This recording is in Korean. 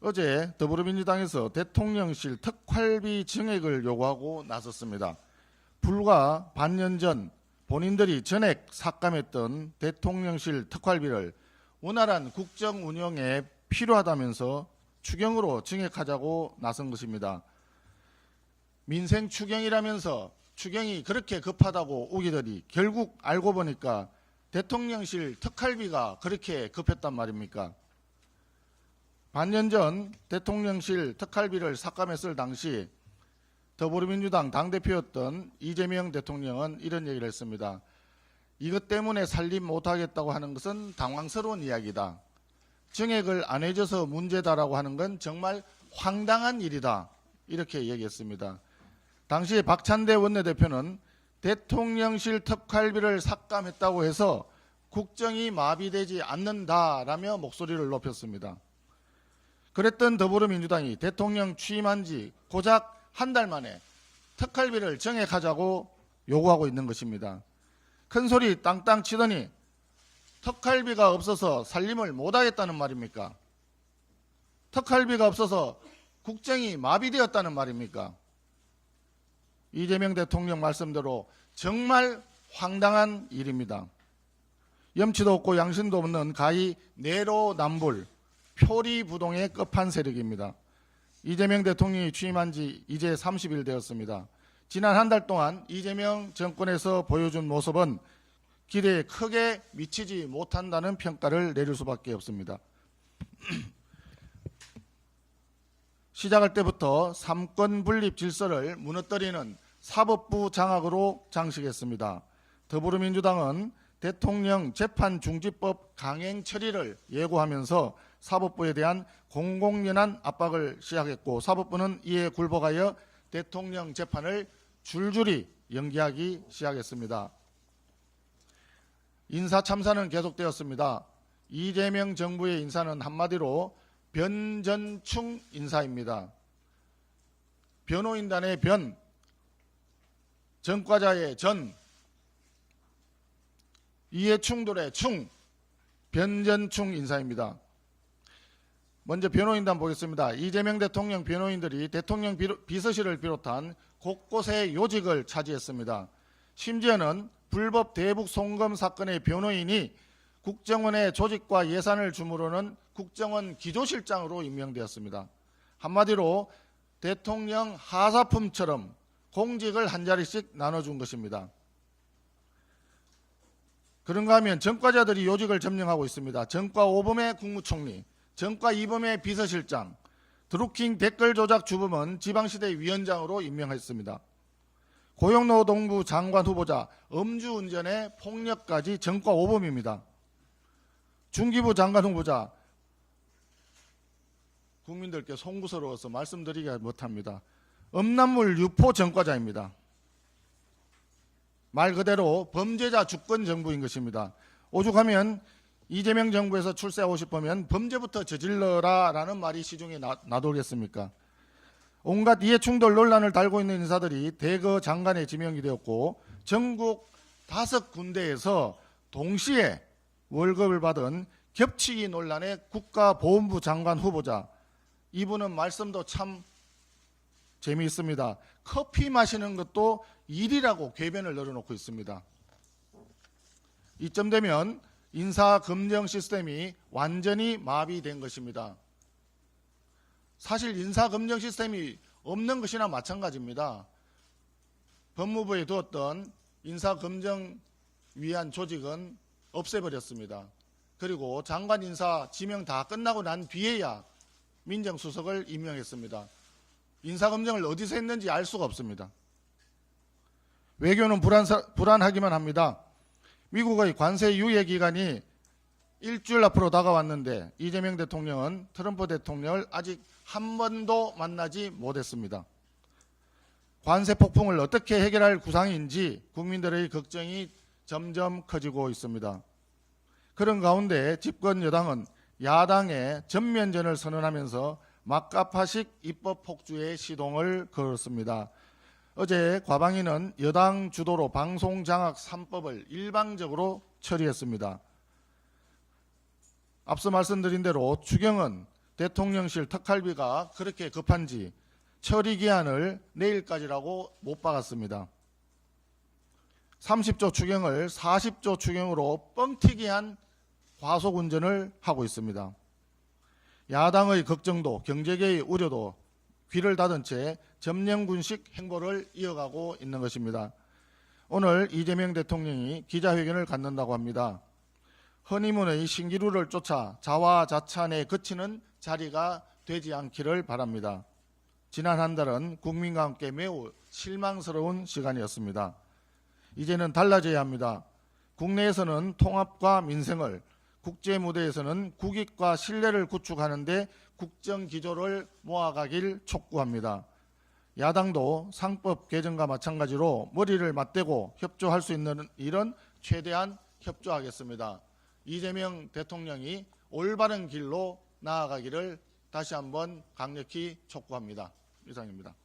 어제 더불어민주당에서 대통령실 특활비 증액을 요구하고 나섰습니다. 불과 반년 전 본인들이 전액 삭감했던 대통령실 특활비를 원활한 국정 운영에 필요하다면서 추경으로 증액하자고 나선 것입니다. 민생 추경이라면서 추경이 그렇게 급하다고 우기더니 결국 알고 보니까 대통령실 특활비가 그렇게 급했단 말입니까? 반년 전 대통령실 특활비를 삭감했을 당시 더불어민주당 당대표였던 이재명 대통령은 이런 얘기를 했습니다. 이것 때문에 살림 못하겠다고 하는 것은 당황스러운 이야기다. 증액을 안 해줘서 문제다라고 하는 건 정말 황당한 일이다. 이렇게 얘기했습니다. 당시 박찬대 원내대표는 대통령실 특활비를 삭감했다고 해서 국정이 마비되지 않는다라며 목소리를 높였습니다. 그랬던 더불어민주당이 대통령 취임한 지 고작 한 달 만에 특활비를 증액하자고 요구하고 있는 것입니다. 큰 소리 땅땅 치더니 특활비가 없어서 살림을 못하겠다는 말입니까? 특활비가 없어서 국정이 마비되었다는 말입니까? 이재명 대통령 말씀대로 정말 황당한 일입니다. 염치도 없고 양심도 없는 가히 내로남불, 표리부동의 끝판 세력입니다. 이재명 대통령이 취임한 지 이제 30일 되었습니다. 지난 한 달 동안 이재명 정권에서 보여준 모습은 기대에 크게 미치지 못한다는 평가를 내릴 수밖에 없습니다. 시작할 때부터 삼권 분립 질서를 무너뜨리는 사법부 장악으로 장식했습니다. 더불어민주당은 대통령 재판중지법 강행 처리를 예고하면서 사법부에 대한 공공연한 압박을 시작했고 사법부는 이에 굴복하여 대통령 재판을 줄줄이 연기하기 시작했습니다. 인사참사는 계속되었습니다. 이재명 정부의 인사는 한마디로 변전충 인사입니다. 변호인단의 변, 전과자의 전, 이해충돌의 충, 변전충 인사입니다. 먼저 변호인단 보겠습니다. 이재명 대통령 변호인들이 대통령 비서실을 비롯한 곳곳에 요직을 차지했습니다. 심지어는 불법 대북 송금 사건의 변호인이 국정원의 조직과 예산을 주무르는 국정원 기조실장으로 임명되었습니다. 한마디로 대통령 하사품처럼 공직을 한 자리씩 나눠준 것입니다. 그런가 하면 전과자들이 요직을 점령하고 있습니다. 전과 5범의 국무총리, 전과 2범의 비서실장, 드루킹 댓글 조작 주범은 지방시대 위원장으로 임명했습니다. 고용노동부 장관 후보자, 음주운전의 폭력까지 전과 5범입니다. 중기부 장관 후보자, 국민들께 송구스러워서 말씀드리기 못합니다. 음란물 유포 전과자입니다. 말 그대로 범죄자 주권 정부인 것입니다. 오죽하면 이재명 정부에서 출세하고 싶으면 범죄부터 저질러라 라는 말이 시중에 나돌겠습니까? 온갖 이해충돌 논란을 달고 있는 인사들이 대거 장관에 지명이 되었고 전국 5군데에서 동시에 월급을 받은 겹치기 논란의 국가보훈부 장관 후보자, 이분은 말씀도 참 재미있습니다. 커피 마시는 것도 일이라고 궤변을 늘어놓고 있습니다. 이쯤 되면 인사검증 시스템이 완전히 마비된 것입니다. 사실 인사검증 시스템이 없는 것이나 마찬가지입니다. 법무부에 두었던 인사검증 위한 조직은 없애버렸습니다. 그리고 장관 인사 지명 다 끝나고 난 뒤에야 민정수석을 임명했습니다. 인사검증을 어디서 했는지 알 수가 없습니다. 외교는 불안하기만 합니다. 미국의 관세 유예 기간이 일주일 앞으로 다가왔는데 이재명 대통령은 트럼프 대통령을 아직 한 번도 만나지 못했습니다. 관세 폭풍을 어떻게 해결할 구상인지 국민들의 걱정이 점점 커지고 있습니다. 그런 가운데 집권 여당은 야당의 전면전을 선언하면서 막가파식 입법 폭주의 시동을 걸었습니다. 어제 과방위는 여당 주도로 방송장악 3법을 일방적으로 처리했습니다. 앞서 말씀드린 대로 추경은 대통령실 특활비가 그렇게 급한지 처리 기한을 내일까지라고 못 박았습니다. 30조 추경을 40조 추경으로 뻥튀기한 과속 운전을 하고 있습니다. 야당의 걱정도 경제계의 우려도 귀를 닫은 채 점령군식 행보를 이어가고 있는 것입니다. 오늘 이재명 대통령이 기자회견을 갖는다고 합니다. 허니문의 신기루를 쫓아 자화자찬에 그치는 자리가 되지 않기를 바랍니다. 지난 한 달은 국민과 함께 매우 실망스러운 시간이었습니다. 이제는 달라져야 합니다. 국내에서는 통합과 민생을, 국제 무대에서는 국익과 신뢰를 구축하는 데 국정기조를 모아가길 촉구합니다. 야당도 상법 개정과 마찬가지로 머리를 맞대고 협조할 수 있는 일은 최대한 협조하겠습니다. 이재명 대통령이 올바른 길로 나아가기를 다시 한번 강력히 촉구합니다. 이상입니다.